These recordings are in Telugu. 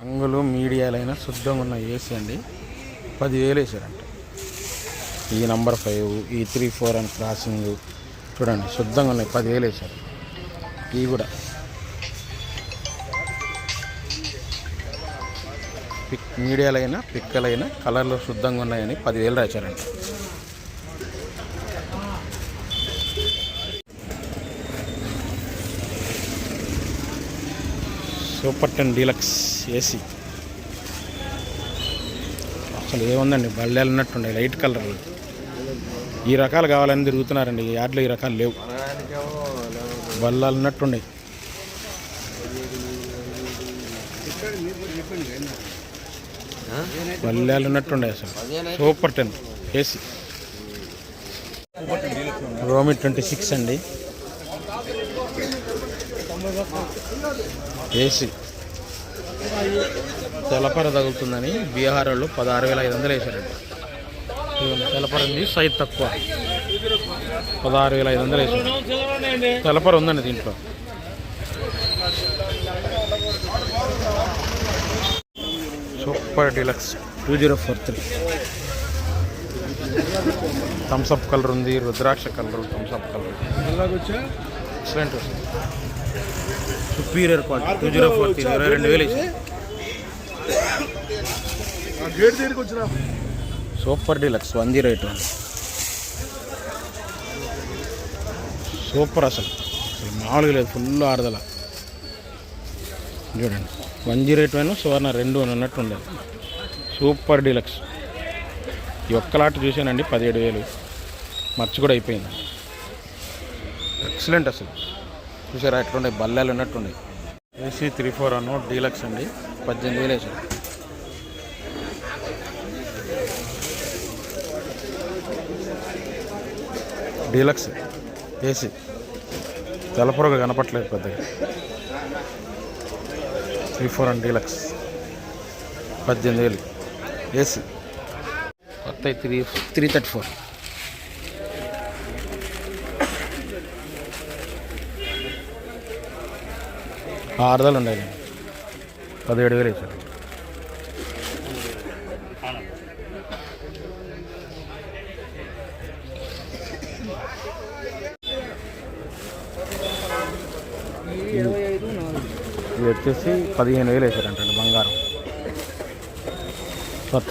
రంగులు మీడియాలైనా శుద్ధంగా ఉన్న ఏసీ అండి. 10,000 వేసారంట. ఈ నంబర్ 5 ఈ 3, 4 అని క్రాసింగ్ చూడండి, శుద్ధంగా ఉన్నాయి. 10,000 వేసారు. ఇవి కూడా మీడియాలైనా పిక్కలైనా కలర్లు శుద్ధంగా ఉన్నాయని 10,000 రాశారంట. సూపర్ 10 డీలక్స్ ఏసీ అసలు ఏముందండి, బళ్ళాలు ఉన్నట్టుండే లైట్ కలర్లు. ఈ రకాలు కావాలని తిరుగుతున్నారండి. ఈ యాడ్లో ఈ రకాలు లేవు, బళ్ళాలు ఉన్నట్టుండే. బళ్ళాలు ఉన్నట్టుండే అసలు. సూపర్ 10 ఏసీ రోమి 26 అండి ఏసీ. తెలపర తగులుతుందని బీహార్ వాళ్ళు 16,500 వేసారండి. తెలపర ఉంది, సైజ్ తక్కువ. 16,500 వేసారు. తెలపర ఉందండి దీంట్లో. సూపర్ డీలక్స్ 2043 థమ్స్అప్ కలర్ ఉంది, రుద్రాక్ష కలర్, థమ్స్అప్ కలర్. ఎక్సలెంట్ వస్తుంది. సుపీరియర్ క్వాలిటీ 2043 22,000 వేసారు. Super deluxe 108 super. అసలు మామూలుగా లేదు, ఫుల్ ఆరుదల. చూడండి 108 సువర్ణ 2 అన్నట్టు ఉండేది. Super deluxe. ఈ ఒక్కలాట చూశానండి 17,000. మర్చి కూడా అయిపోయింది. ఎక్సలెంట్ అసలు. చూసారా ఎట్లుండే, బల్లాలు ఉన్నట్టుండే. ఏసీ 34 డీలక్స్ అండి, 18,000 వేసారు. డీలక్స్ ఏసీ తెలపొరగా కనపట్లేదు పెద్దగా. 34 డీలక్స్ 18,000 ఏసీ. కొత్త 334 ఆరుదలు ఉండాలి. 17,000 వేసారు. ఇది వచ్చేసి 15,000 వేసారంటండి బంగారం. కొత్త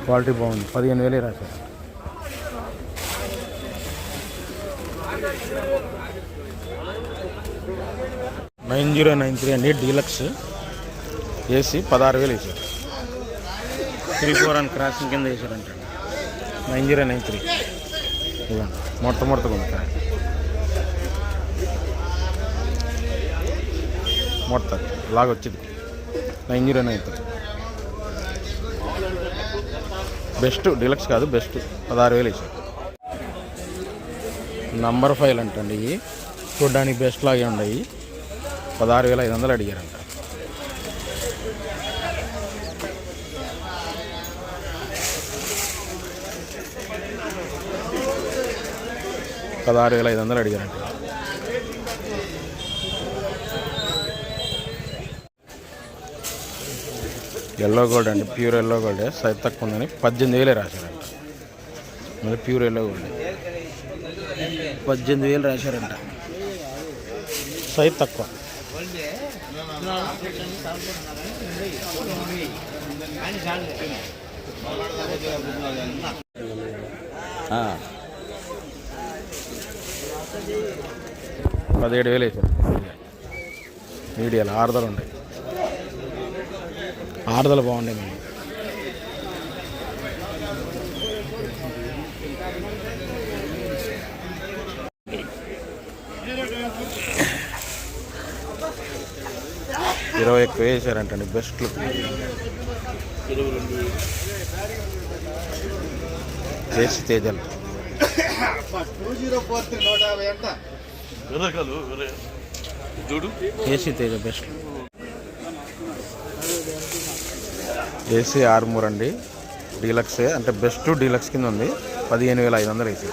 క్వాలిటీ బాగుంది. 15,000 రాశారు.9093 డీలక్స్ ఏసీ 16,000 వేసారు. 34 క్రాసింగ్ కింద వేసారంట. 9093 ఇవ్వండి, మొట్టమొదటిగా ఉంది కాయ. మొత్తం లాగా వచ్చింది. 9093 బెస్ట్ డీలక్స్ కాదు, బెస్ట్. 16,000 వేసారు. నంబర్ 5 అంటండి. ఇవి చూడడానికి బెస్ట్ లాగే ఉన్నాయి. 16,500 అడిగారంట. $16,500 అడిగారంట. ఎల్లో గోల్డ్ అండి, ప్యూర్ ఎల్లో గోల్డ్. సైజ్ తక్కువ ఉందని 18,000 రాశారంట. మళ్ళీ ప్యూర్ ఎల్లో గోల్డ్ 18,000 రాశారంట. సైజ్ తక్కువ. $17,000 వేసారు. మీడియాలు ఆరుదలు ఉన్నాయి. ఆరుదలు బాగుండే. మేము ఇరవై ఎక్కువ వేసారంటండి. బెస్ట్లు ఏసీ తేజలు. AC Teja best. AC Armoor అండి, డీలక్సే అంటే బెస్ట్ డీలక్స్ కింద ఉంది. 15,500 వేసి.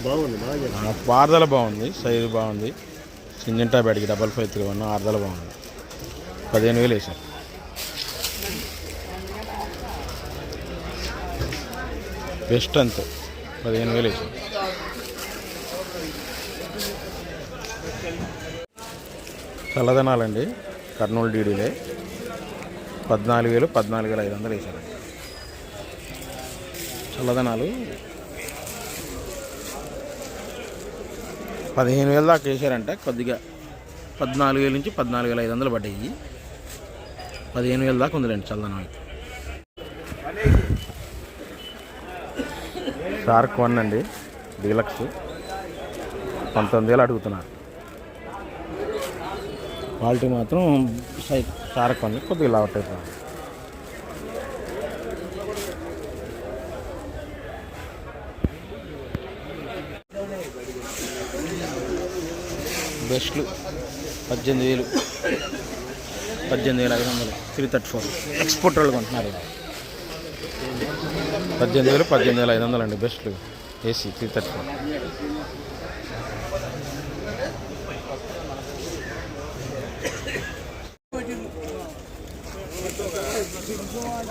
బాగుంది, ఆర్దల బాగుంది, సైజు బాగుంది. సింజంటా బ్యాడ్కి 5531 ఆర్దల బాగుంది. 15,000 వేసారు. బెస్ట్ అంతే 15,000 వేసారు. చల్లదనాలండి, కర్నూలు డీడీలే 14,000 14,500 వేసారు. చల్లదనాలు 15,000 దాకా వేసారంట. కొద్దిగా 14,000 నుంచి 14,500 పడ్డాయి. 15,000 దాకా ఉందిలేండి చల్లదనం అయితే. షార్క్ 1 అండి, డీలక్స్ 19,000 అడుగుతున్నారు. క్వాలిటీ మాత్రం షార్క్ 1 కొద్దిగా లావట్ అయిపోయింది. బెస్ట్లు 18,000 18,500 334 ఎక్స్పోర్ట్ వాళ్ళు కొంటున్నారు. 18,000 18,500 అండి బెస్ట్లు ఏసీ 334.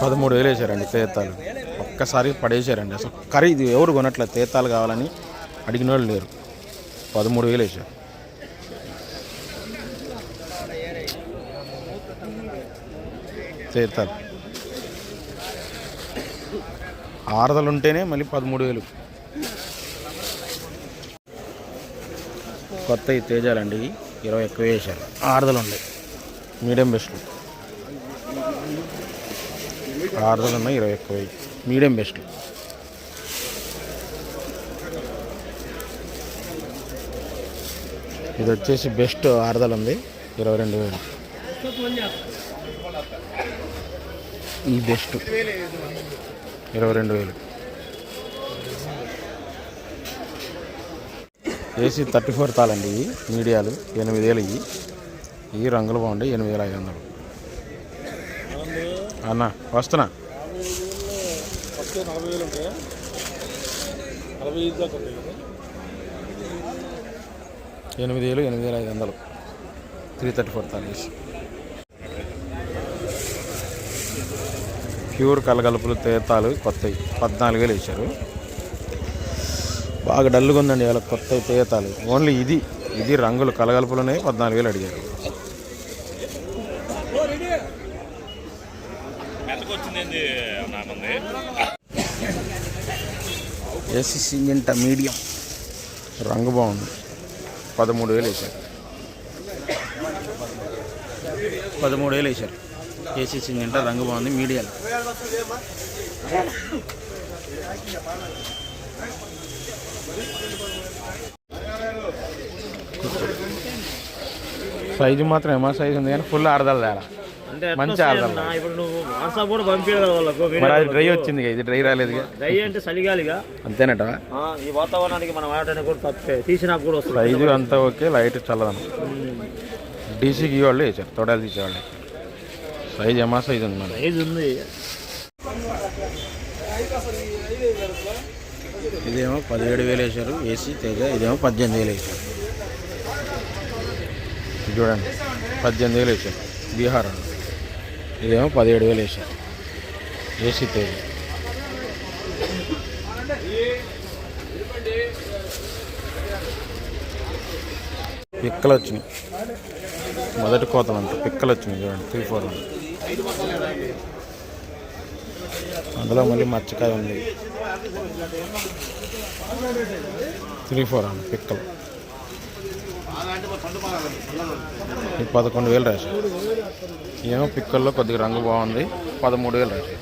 $13,000 వేసారండి తేతాలు. ఒక్కసారి పడేసారండి. అసలు కర్రీ ఇది ఎవరు కొనట్లేదు. తేతాలు కావాలని అడిగిన వాళ్ళు లేరు. 13,000 వేసారు. తేతాలు ఆరుదలు ఉంటేనే మళ్ళీ 13,000. కొత్త తేజాలండి 20 ఎక్కువ వేసారు. ఆరుదలు ఉన్నాయి, మీడియం బెస్ట్లు. ఆరుదలు ఉన్నాయి, 20 ఎక్కువ మీడియం బెస్ట్లు. ఇది వచ్చేసి బెస్ట్ ఆరుదలు ఉంది 22,000. ఈ బెస్ట్ 22,000. ఏసీ 34 తాళండి. ఇవి మీడియాలు 8,000. ఈ రంగులు బాగుంటాయి. 8,500 అన్న. వస్తున్నా 8,000 8,500 334 తాళేసి. ప్యూర్ కలగలుపులు తేతాలు కొత్తవి 14,000 వేసారు. బాగా డల్గా ఉందండి వాళ్ళ కొత్త తేతాలు. ఓన్లీ ఇది రంగులు కలగలుపులునే 14,000 అడిగారు. ఏసీ సింజంట మీడియం రంగు బాగుంది 13,000 వేసారు. 13,000 వేసారు. ఏసీ సింజంట రంగు బాగుంది మీడియం. సైజు మాత్రం ఏమో సైజు ఉంది కానీ ఫుల్ ఆడదాలి తేడా. మంచి ఆడదాలి. మరి అది డ్రై వచ్చింది, ఇది డ్రై రాలేదు. డ్రై అంటే చలిగాలిగా అంతేనట. ఈ వాతావరణానికి మనం ఆడటానికి కూడా తప్పే, తీసినా కూడా సైజు అంతా ఓకే, లైట్ చల్లదనం. డీసీకి వాళ్ళు వేసారు, తొడాలు తీసేవాళ్ళు. సైజు ఏమా సైజు ఉంది, మన సైజు ఉంది. ఇదేమో 17,000 వేసారు ఏసీ తేజ. ఇదేమో 18,000 వేసారు. చూడండి 18,000 వేసారు బీహార్ అండి. ఇదేమో 17,000 వేసారు ఏసీ తేజ. పిక్కలు వచ్చినాయి, మొదటి కోతలు అంట పిక్కలు వచ్చినాయి. చూడండి 3-4 అందులో మళ్ళీ మచ్చకాయ ఉంది. 3-4 అండి పిక్కలు. ఈ 11,000 రాశారు. ఏమో పిక్కల్లో కొద్దిగా రంగు బాగుంది. 13,000 రాశారు.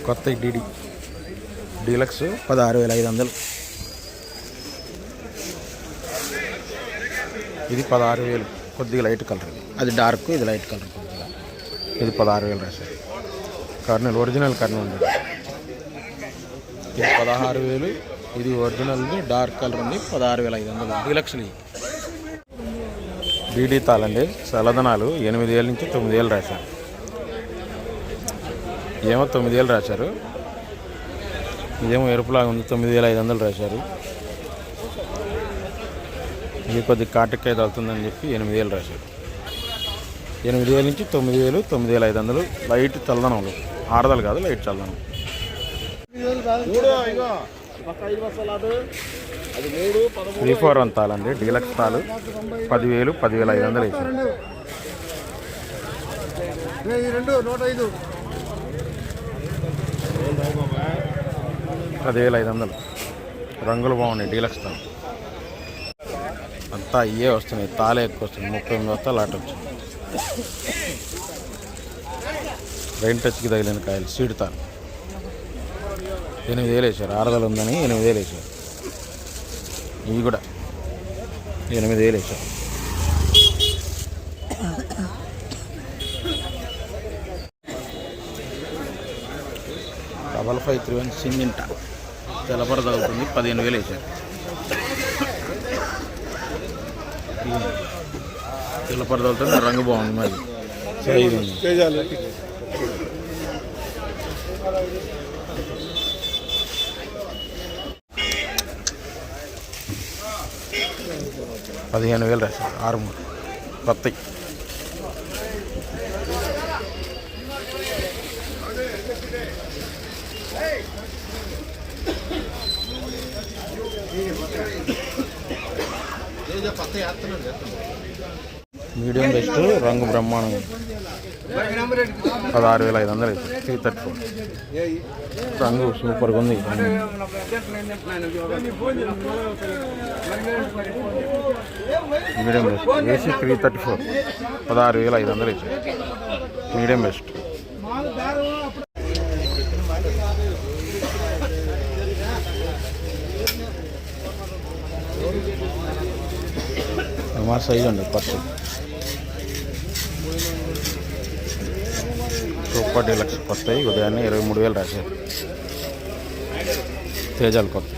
కొత్త డీలక్స్ 16,500. ఇది 16,000. కొద్దిగా లైట్ కలర్. అది డార్క్, ఇది లైట్ కలర్. కొద్దిగా ఇది 16,000 రాశారు. కర్నూలు ఒరిజినల్ కర్నూలు. ఇది 16,000. ఇది ఒరిజినల్ డార్క్ కలర్ ఉంది 16,500 డీలక్స్లు. డీడీ తాళండి చల్లదనాలు 8,000 నుంచి 9,000 రాశారు. ఏమో 9,000 రాశారు. ఇదేమో ఎరుపులాగా ఉంది 9,500 రాశారు. ఇది కొద్ది కాటికాయ తగులుతుందని చెప్పి 8,000 రాశారు. 8,000 నుంచి 9,000, 9,500 లైట్ చల్లదనంలో, ఆడదలు కాదు లైట్ చల్లదనం. 341 తాళండి డీలక్స్ తాలు 10,000, 10,500 వేసారు. 10,500 రంగులు బాగున్నాయి డీలక్స్ తాలు. అంతా ఇవే వస్తున్నాయి, తాళే ఎక్కువ వస్తుంది. 38 వస్తాలు ఆట వచ్చింది. రైన్ టచ్కి తగిలిన కాయలు సీడ్ తాను 8,000 వేసారు. ఆరదలు ఉందని 8,000 వేసారు. ఇవి కూడా 8,000 వేసారు. డబల్ 531 సింగింట తెల్లపర తగ్గుతుంది 15,000 వేసారు. తెల్లపర తగ్గుతుంది, రంగు బాగుంది. మరి సైజు ఉంది. 15,000 రాశారు. 6 కొత్తవి. మీడియం బెస్ట్ రంగు బ్రహ్మాండం 16,500 334. రంగు సూపర్గా ఉంది. మీడియం బెస్ట్ ఏసీ 334 16,500 ఇచ్చారు. Medium best. మా సైజు అండి కొత్త సూపర్ డీలక్స్ కొత్తవి ఉదయాన్నే 23,000 రాశారు. తేజాలు కొత్త